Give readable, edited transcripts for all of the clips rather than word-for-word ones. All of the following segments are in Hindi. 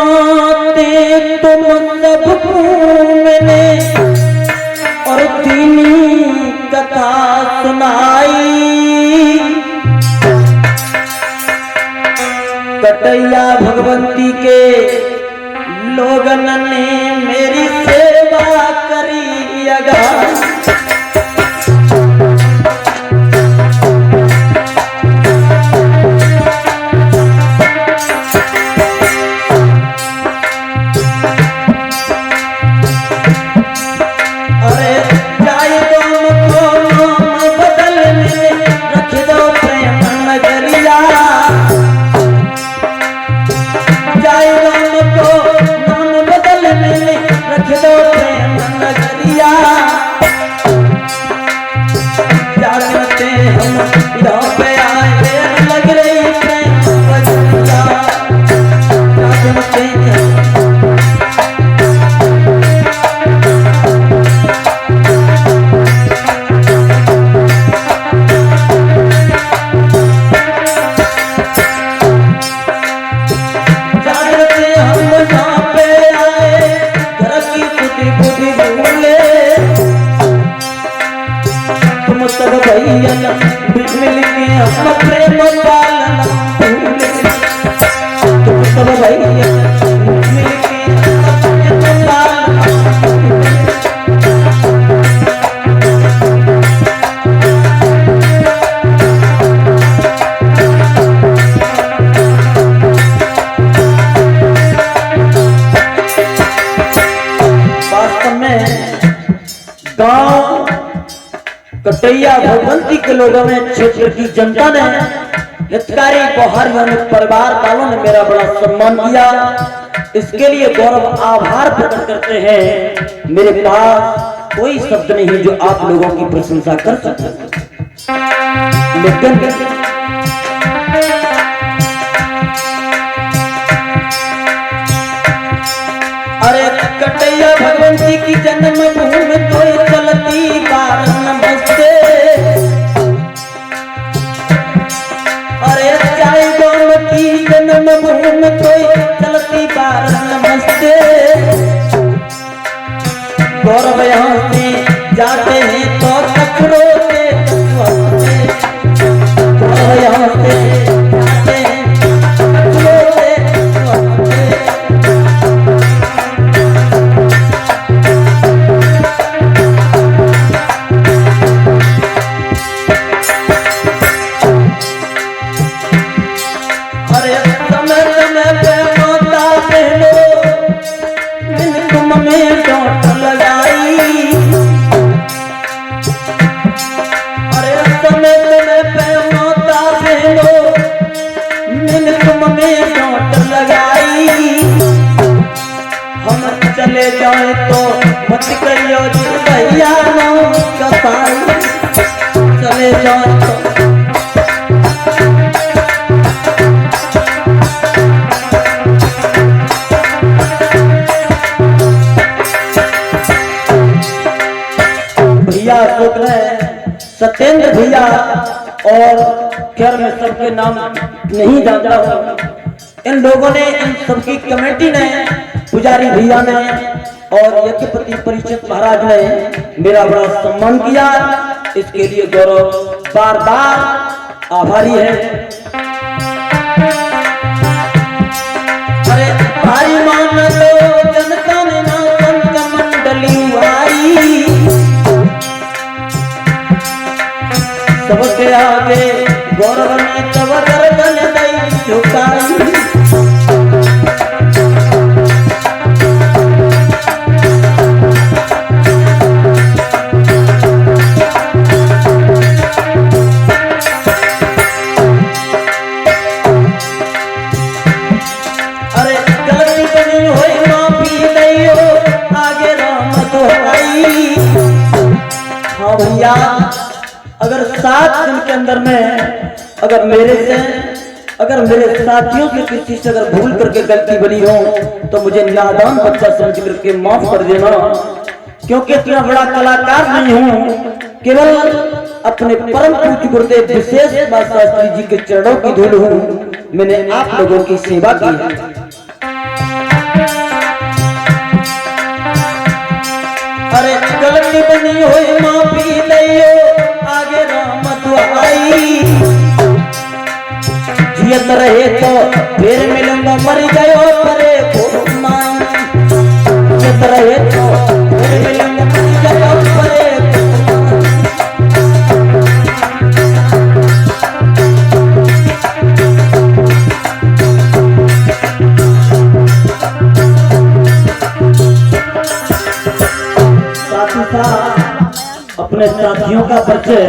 सुनाते तुम सबको मैंने और तीन कथा सुनाई। कटैया भगवंती के लोगन ने मेरी सेवा करी अगा। कटैया भगवंती के लोगों में क्षेत्र की जनता ने, हितकारी बहारियों ने, परिवार वालों ने मेरा बड़ा सम्मान किया। इसके लिए गौरव आभार प्रकट करते हैं। मेरे पास कोई शब्द नहीं जो आप लोगों की प्रशंसा कर सकते, लेकिन अरे कटैया भगवंती की जन्मभूमि तो चलती बार नमस्ते। अरे चाय गोम की जन्मभूमि तो चलती बार नमस्ते। गौरव यहाँ से जाते हैं तो कचरों से गौरव यहाँ से जाते हैं कचरों से। चले जाए तो मत करियो भैया नाम कपाई। चले जाए तो भैया सोच रहे सत्येंद्र भैया, और खैर मैं सबके नाम नहीं जानता हूँ। इन लोगों ने, इन सबकी कमेटी ने, पुजारी भैया ने और यज्ञपति परिषद महाराज ने मेरा बड़ा सम्मान किया। इसके लिए गौरव बार बार आभारी है। अरे भाई मान लो जनता ने ना संत मंडली आई। सबके आगे गौरव ने तब गर्दन दई झुकाई। भैया अगर 7 दिन के अंदर में अगर मेरे साथियों से किसी से अगर भूल करके गलती बनी हो तो मुझे नादान बच्चा समझ करके माफ कर देना, क्योंकि इतना बड़ा कलाकार नहीं हूँ। केवल अपने परम पूज्य गुरुदेव विशेष शास्त्री जी के चरणों की धूल हूँ। मैंने आप लोगों की सेवा की है। गलती बनी होए माफी लियो आगे राम दुआई जियत रहे तो फिर मिलूंगा मर गयो परे घुमाई जियत रहे तो फिर मिलूंगा मर गयो परे अपने साथियों का परिचय।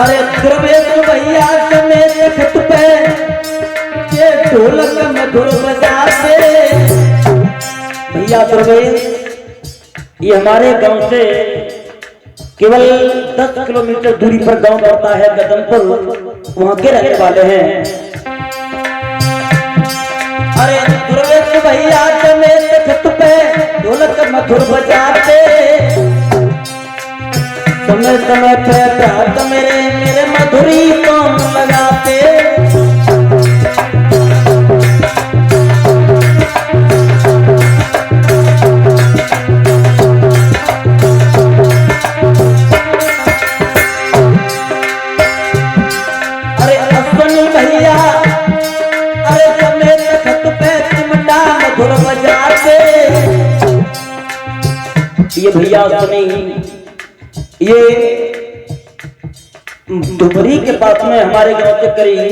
अरे ध्रुवेश भैया समेत खट पे ये ढोलक मधुर बजाते भैया ध्रुवेश ये हमारे गांव से केवल 10 किलोमीटर दूरी पर गांव पड़ता है गदनपुर, वहां के रहने वाले हैं। अरे ध्रुवेश भैया समेत खट पे ढोलक मधुर बजाते समय समय पे रात मेरे मेरे मधुरी काम लगाते अरे अश्वनी भैया अरे समेत खट पे चिमटा मधुर बजाते ये भैया सुनी ये डुमरी के पास में हमारे गांव से करीब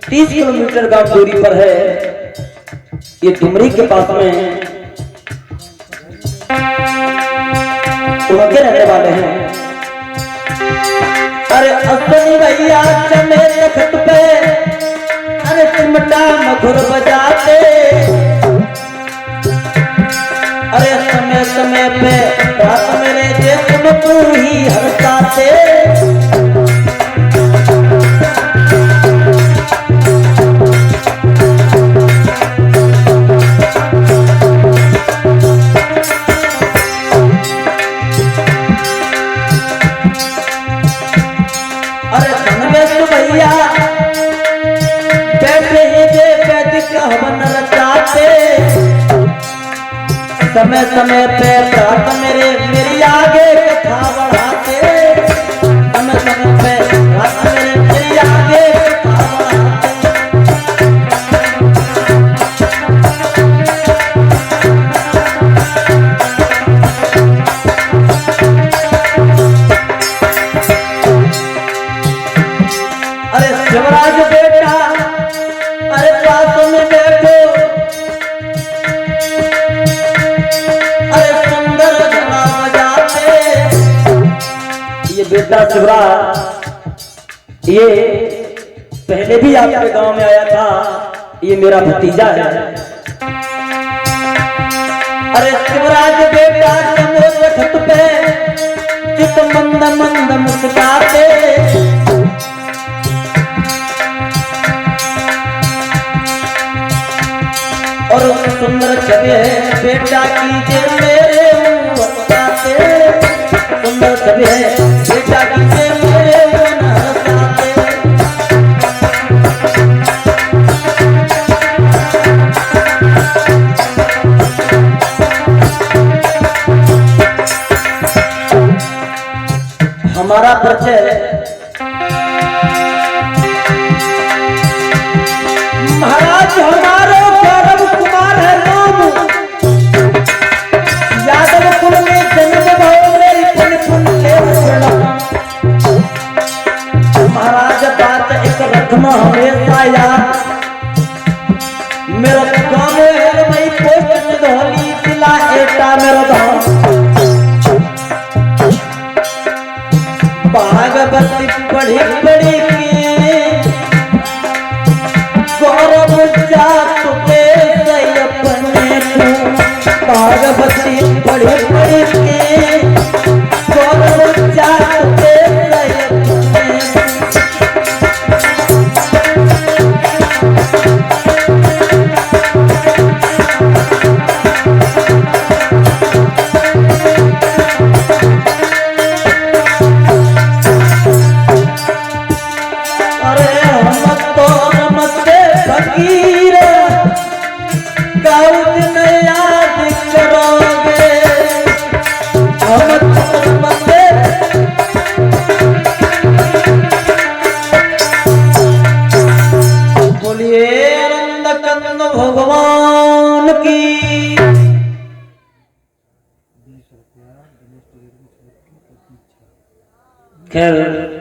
30 किलोमीटर गांव दूरी पर है। ये डुमरी के पास में वहां के रहने वाले हैं। अरे अश्वनी भैया चमेत खट पे अरे चिमटा मधुर बजाते अरे समय समय पे रात मेरे जैसे तू ही हंसाते अरे धनवेश भैया बैठे ही जे वैदिक हवन रचाते समय समय पे प्रात मेरे मेरी आगे कथा बढ़ाते समय समय पे प्रात मेरे मेरी आगे कथा बढ़ाते अरे शिवराज बेटा अरे पास में बैठो बेटा शिवराज ये पहले भी आपके गांव में आया था, ये मेरा भतीजा है। अरे शिवराज बेटा चमोर खत पे चित मंद मंद मुस्कुराते और सुंदर छवि है बेटा की जे मेरे मुंह बताते सुंदर छवि है बेटा की जे मेरे मन हंसाते हमारा परिचय महाराज हमारे गौरव कुमार है नाम यादव कुल में जन्म भयो मेरी पुन पुन के महाराज बात एक रखना हमेशा याद मेरा गाँव है मई पोस्ट धोली जिला एटा मेरा गाँव भागवती पढ़ी पढ़ी गौरव जात के अपने भागवती पढ़ी पढ़ी गौरव जात के फकीर गाँव याद खैर